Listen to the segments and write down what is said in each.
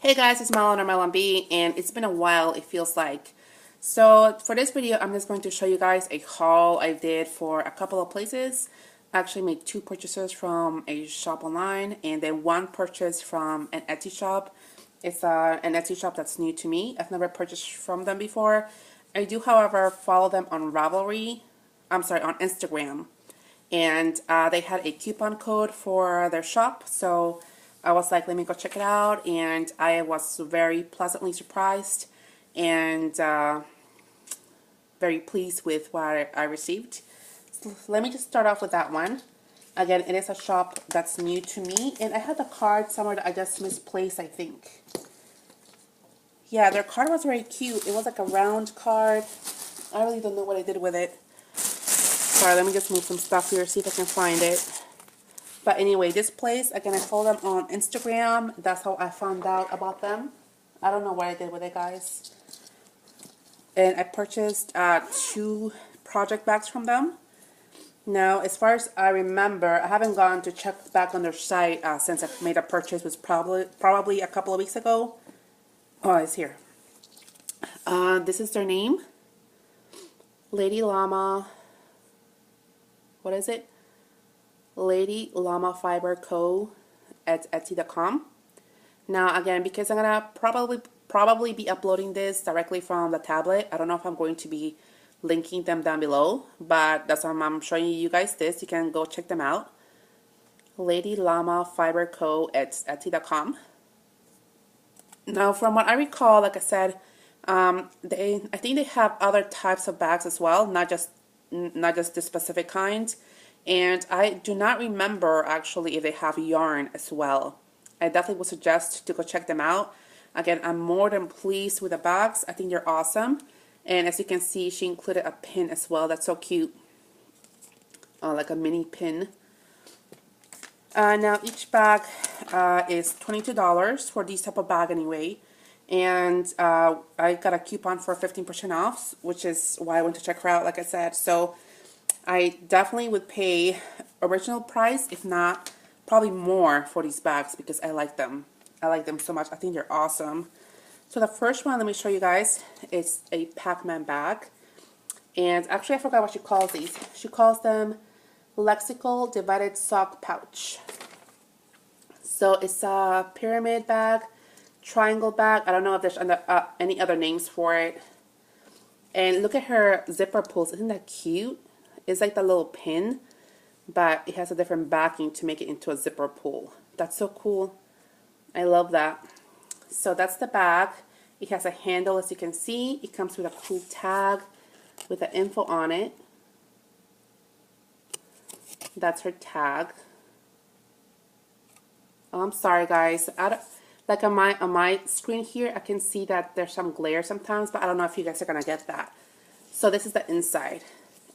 Hey guys, it's Melon or Melon B, and it's been a while, it feels like. So for this video, I'm just going to show you guys a haul I did for a couple of places. I actually made two purchases from a shop online, and then one purchase from an Etsy shop. It's an Etsy shop that's new to me. I've never purchased from them before. I do, however, follow them on on Instagram. And they had a coupon code for their shop, so I was like, let me go check it out, and I was very pleasantly surprised and very pleased with what I received. So let me just start off with that one. Again, it is a shop that's new to me, and I had the card somewhere that I just misplaced, I think. Yeah, their card was very cute. It was like a round card. I really don't know what I did with it. Sorry, let me just move some stuff here, see if I can find it. But anyway, this place, again, I follow them on Instagram. That's how I found out about them. I don't know what I did with it, guys. And I purchased two project bags from them. Now, as far as I remember, I haven't gone to check back on their site since I made a purchase. It was probably a couple of weeks ago. Oh, it's here. This is their name. Lady Llama. What is it? Lady Llama Fiber Co. at Etsy.com. Now, again, because I'm gonna probably be uploading this directly from the tablet, I don't know if I'm going to be linking them down below, but that's why I'm showing you guys this. You can go check them out. Lady Llama Fiber Co. at Etsy.com. Now, from what I recall, like I said, I think they have other types of bags as well, not just this specific kind. And I do not remember actually if they have yarn as well. I definitely would suggest to go check them out. Again, I'm more than pleased with the bags. I think they're awesome. And as you can see, she included a pin as well. That's so cute. Like a mini pin. Now each bag is $22 for these type of bag anyway. And I got a coupon for 15% off, which is why I went to check her out, like I said. So I definitely would pay original price, if not probably more for these bags because I like them. I like them so much. I think they're awesome. So the first one, let me show you guys, is a Pac-Man bag. And actually I forgot what she calls these. She calls them Lexical Divided Sock Pouch. So it's a pyramid bag, triangle bag. I don't know if there's any other names for it. And look at her zipper pulls. Isn't that cute? It's like the little pin, but it has a different backing to make it into a zipper pull. That's so cool. I love that. So that's the bag. It has a handle, as you can see. It comes with a cool tag with the info on it. That's her tag. Oh, I'm sorry, guys. Like on my screen here, I can see that there's some glare sometimes, but I don't know if you guys are gonna get that. So this is the inside.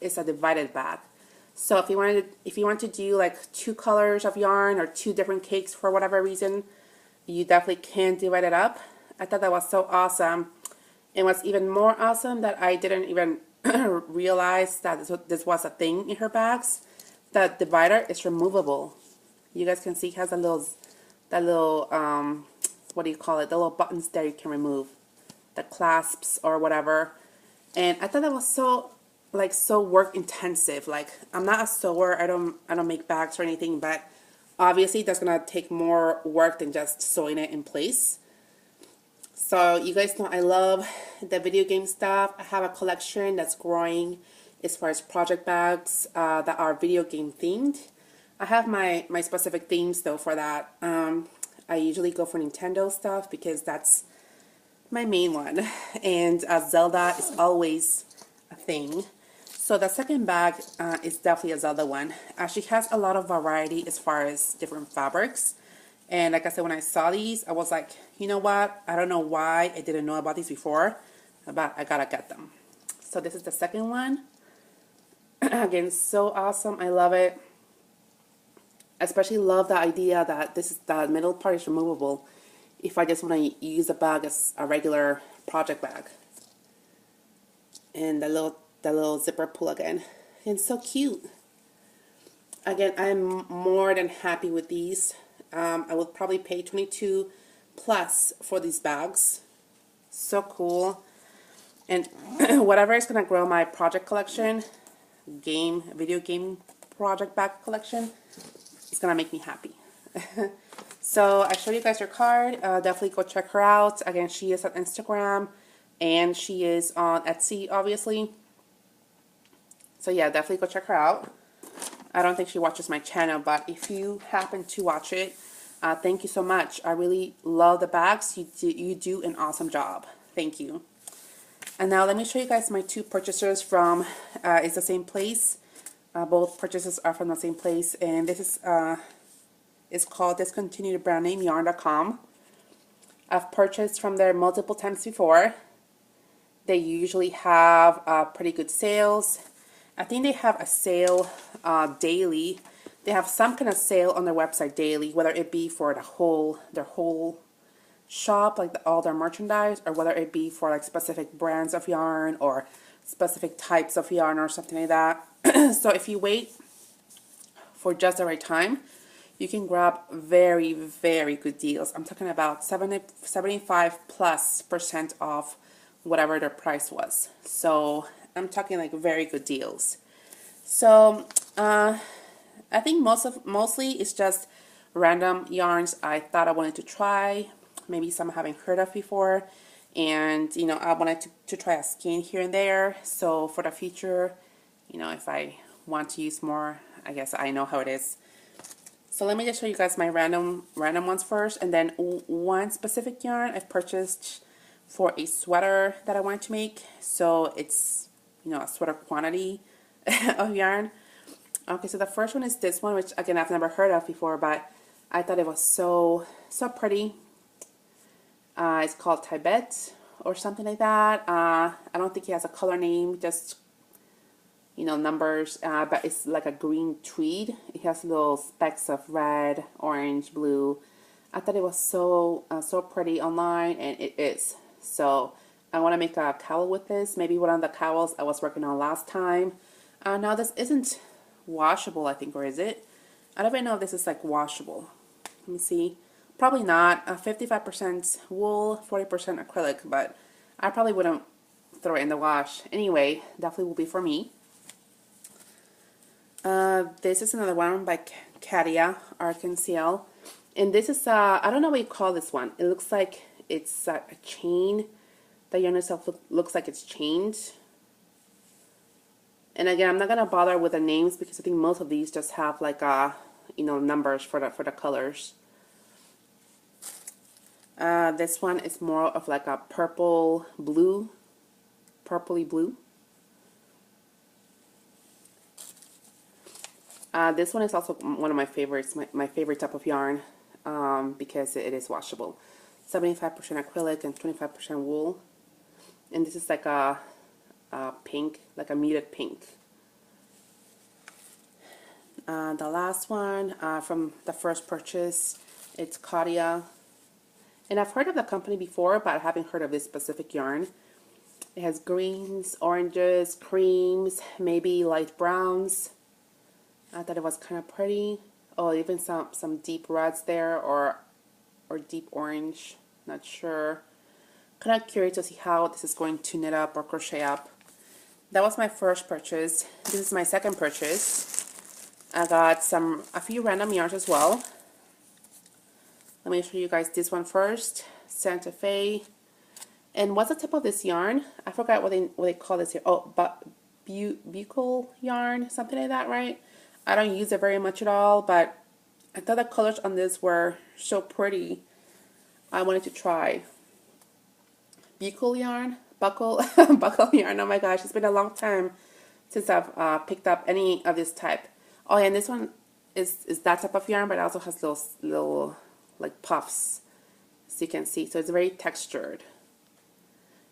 It's a divided bag. So if you want to do like two colors of yarn or two different cakes for whatever reason, you definitely can divide it up. I thought that was so awesome. And what's even more awesome that I didn't even realize that this was a thing in her bags. The divider is removable. You guys can see it has that little what do you call it? The little buttons there you can remove, the clasps or whatever. And I thought that was so work intensive. Like, I'm not a sewer. I don't make bags or anything, but obviously that's gonna take more work than just sewing it in place. So you guys know I love the video game stuff. I have a collection that's growing as far as project bags that are video game themed. I have my specific themes though for that. I usually go for Nintendo stuff because that's my main one, and Zelda is always a thing. So the second bag is definitely a Zelda one. She has a lot of variety as far as different fabrics. And like I said, when I saw these, I was like, you know what? I don't know why I didn't know about these before, but I gotta get them. So this is the second one. Again, so awesome. I love it. Especially love the idea that the middle part is removable if I just want to use the bag as a regular project bag. And the little zipper pull again. It's so cute. Again, I'm more than happy with these. I will probably pay $22 plus for these bags. So cool. And whatever is going to grow my project collection, video game project bag collection, it's going to make me happy. So I showed you guys her card. Definitely go check her out. Again, she is on Instagram and she is on Etsy, obviously. So yeah, definitely go check her out. I don't think she watches my channel, but if you happen to watch it, thank you so much. I really love the bags. You do an awesome job. Thank you. And now let me show you guys my two purchasers from, it's the same place. Both purchases are from the same place. And this is, it's called Discontinued Brand Name Yarn.com. I've purchased from there multiple times before. They usually have pretty good sales. I think they have a sale daily. They have some kind of sale on their website daily, whether it be for their whole shop, like all their merchandise, or whether it be for like specific brands of yarn or specific types of yarn or something like that. So if you wait for just the right time, you can grab very, very good deals. I'm talking about 75+% off whatever their price was. So I'm talking like very good deals. So I think mostly it's just random yarns I thought I wanted to try. Maybe some I haven't heard of before. And, you know, I wanted to try a skein here and there. So for the future, you know, if I want to use more, I guess I know how it is. So let me just show you guys my random ones first. And then one specific yarn I've purchased for a sweater that I wanted to make. So it's, you know, a sweater quantity of yarn. Okay, so the first one is this one, which again I've never heard of before, but I thought it was so pretty. It's called Tibet or something like that. I don't think it has a color name, just, you know, numbers, but it's like a green tweed. It has little specks of red, orange, blue. I thought it was so pretty online, and it is. So I want to make a cowl with this. Maybe one of the cowls I was working on last time. Now this isn't washable, I think, or is it? I don't even know if this is like washable. Let me see. Probably not. 55% wool, 40% acrylic, but I probably wouldn't throw it in the wash. Anyway, definitely will be for me. This is another one by Katia Arc-en-Ciel. And this is, I don't know what you call this one. It looks like it's a chain. The yarn itself looks like it's chained. And again, I'm not going to bother with the names because I think most of these just have like, you know, numbers for the colors. This one is more of like a purpley blue. This one is also one of my favorites, my favorite type of yarn, because it is washable. 75% acrylic and 25% wool. And this is like a pink, like a muted pink. The last one from the first purchase, it's Katia. And I've heard of the company before, but I haven't heard of this specific yarn. It has greens, oranges, creams, maybe light browns. I thought it was kind of pretty. Oh, even some deep reds there, or deep orange. Not sure. Kind of curious to see how this is going to knit up or crochet up. That was my first purchase. This is my second purchase. I got a few random yarns as well. Let me show you guys this one first. Santa Fe. And what's the tip of this yarn? I forgot what they call this here. Oh, but buccal yarn, something like that, right? I don't use it very much at all, but I thought the colors on this were so pretty. I wanted to try. Buccal yarn? Buckle yarn. Oh my gosh, it's been a long time since I've picked up any of this type. Oh yeah, and this one is that type of yarn, but it also has little like puffs, as you can see. So it's very textured.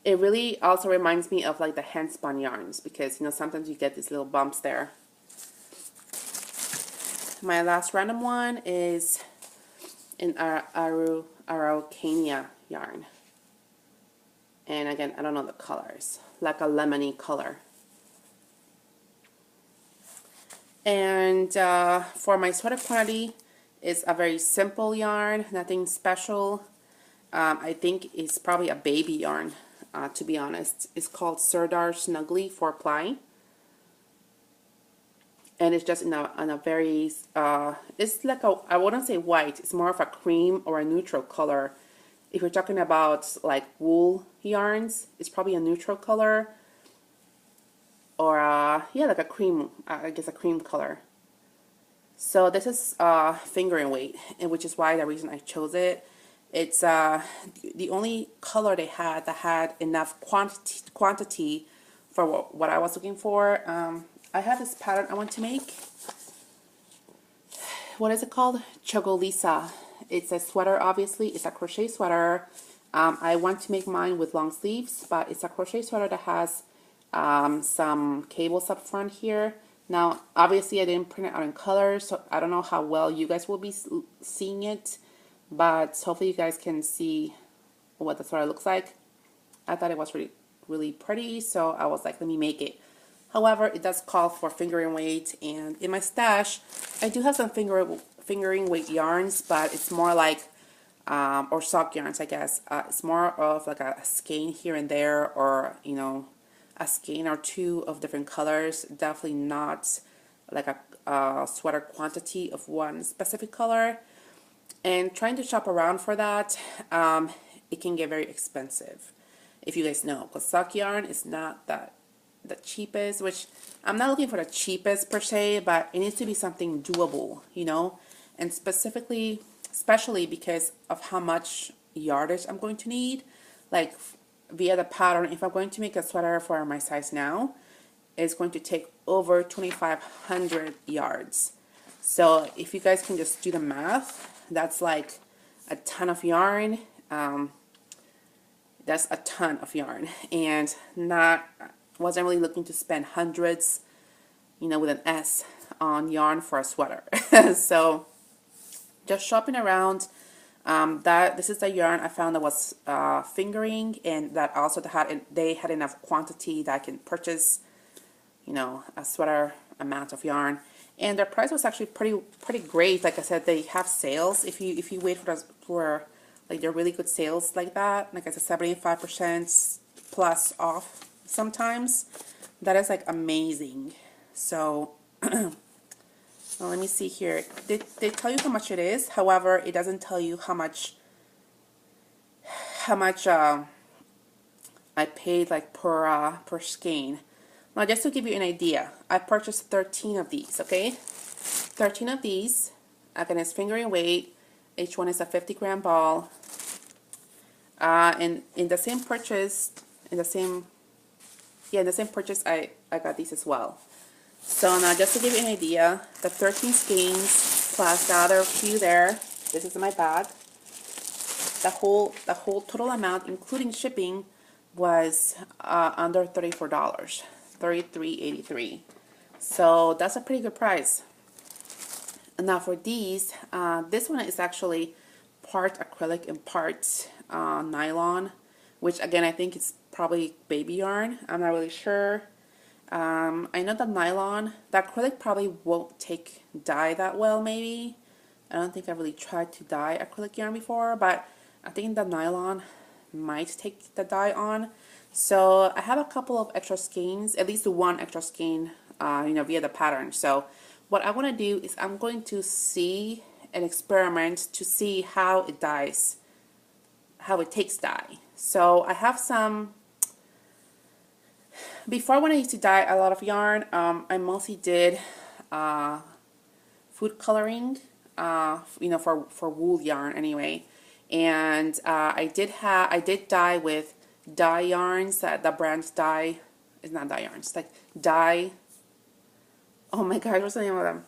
It really also reminds me of like the hand spun yarns, because, you know, sometimes you get these little bumps there. My last random one is an Araucania yarn. And again, I don't know the colors. Like a lemony color. And for my sweater quantity, it's a very simple yarn, nothing special. I think it's probably a baby yarn, to be honest. It's called Serdar Snuggly 4-ply. And it's just in a very, it's like a, I wouldn't say white, it's more of a cream or a neutral color. If you're talking about like wool yarns, it's probably a neutral color. Or, yeah, like a cream, I guess a cream color. So this is fingering weight, and which is why the reason I chose it. It's the only color they had that had enough quantity for what I was looking for. I have this pattern I want to make. What is it called? Chogolisa. It's a sweater, obviously. It's a crochet sweater. I want to make mine with long sleeves, but it's a crochet sweater that has some cables up front here. Now, obviously, I didn't print it out in color, so I don't know how well you guys will be seeing it, but hopefully you guys can see what the sweater looks like. I thought it was really, really pretty, so I was like, let me make it. However, it does call for fingering weight, and in my stash, I do have some fingering weight yarns, but it's more like, or sock yarns, I guess. It's more of like a skein here and there, or, you know, a skein or two of different colors. Definitely not like a sweater quantity of one specific color. And trying to shop around for that, it can get very expensive, if you guys know, because sock yarn is not that the cheapest, which I'm not looking for the cheapest per se, but it needs to be something doable, you know, and especially because of how much yardage I'm going to need. Like via the pattern, if I'm going to make a sweater for my size now, it's going to take over 2,500 yards. So if you guys can just do the math, that's like a ton of yarn. That's a ton of yarn, and wasn't really looking to spend hundreds, you know, with an S, on yarn for a sweater. So just shopping around. This is the yarn I found that was fingering, and that also they had enough quantity that I can purchase, you know, a sweater amount of yarn. And their price was actually pretty great. Like I said, they have sales. If you wait for like their really good sales like that, like I said, 75% plus off sometimes. That is like amazing. So well, let me see here. They tell you how much it is. However, it doesn't tell you how much I paid like per skein. Now, just to give you an idea, I purchased 13 of these. Okay, 13 of these. Again, it's fingering weight. Each one is a 50-gram ball. And in the same purchase, in the same purchase, I got these as well. So now, just to give you an idea, the 13 skeins plus the other few there, this is in my bag. The whole total amount, including shipping, was under $34, $33.83. So that's a pretty good price. And now for these, this one is actually part acrylic and part nylon, which again I think it's probably baby yarn. I'm not really sure. I know the nylon, the acrylic probably won't take dye that well, maybe. I don't think I've really tried to dye acrylic yarn before, but I think the nylon might take the dye on. So I have a couple of extra skeins, at least one extra skein, you know, via the pattern. So what I want to do is I'm going to see and experiment to see how it dyes, how it takes dye. So I have some. Before, when I used to dye a lot of yarn, I mostly did food coloring, you know, for wool yarn anyway. And I did dye with dye yarns. The brand dye is not dye yarns, like dye. Oh my God, what's the name of them?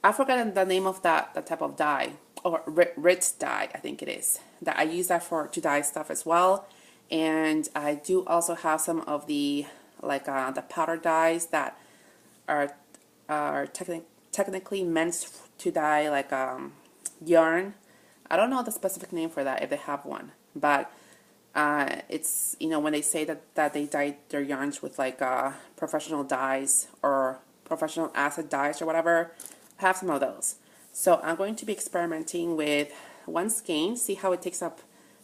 I forgot the name of that type of dye, or Ritz dye, I think it is. That I use that to dye stuff as well. And I do also have some of the the powder dyes that are technically meant to dye like yarn. I don't know the specific name for that, if they have one, but it's, you know, when they say that they dye their yarns with like professional dyes or professional acid dyes or whatever, I have some of those. So I'm going to be experimenting with one skein, see how it takes up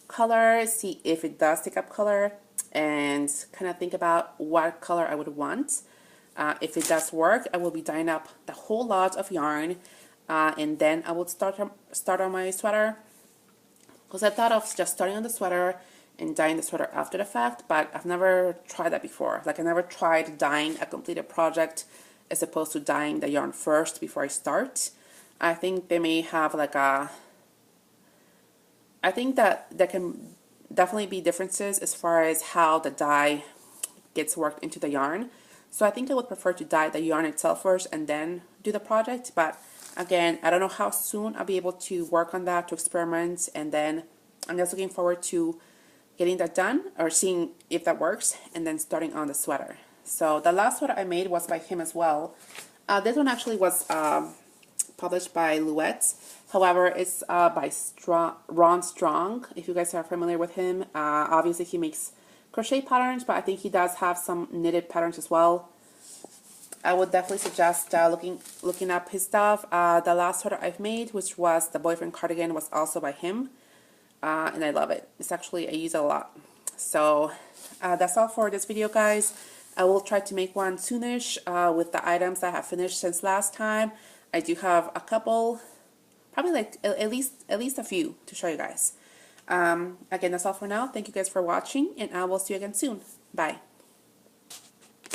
color, see if it does take up color, and kind of think about what color I would want. If it does work, I will be dyeing up the whole lot of yarn, and then I will start on my sweater, because I thought of just starting on the sweater and dyeing the sweater after the fact, but I've never tried that before. Like, I never tried dyeing a completed project as opposed to dyeing the yarn first before I start. I think they may have like a, I think that there can definitely be differences as far as how the dye gets worked into the yarn. So I think I would prefer to dye the yarn itself first and then do the project. But again, I don't know how soon I'll be able to work on that, to experiment, and then I'm just looking forward to getting that done or seeing if that works and then starting on the sweater. So the last sweater I made was by him as well. This one actually was published by Louette. However, it's by Ron Strong, if you guys are familiar with him. Obviously, he makes crochet patterns, but I think he does have some knitted patterns as well. I would definitely suggest looking up his stuff. The last sweater I've made, which was the boyfriend cardigan, was also by him. And I love it. It's actually, I use it a lot. So that's all for this video, guys. I will try to make one soonish with the items I have finished since last time. I do have a couple, probably like at least a few to show you guys. Again, that's all for now. Thank you guys for watching, and I will see you again soon. Bye.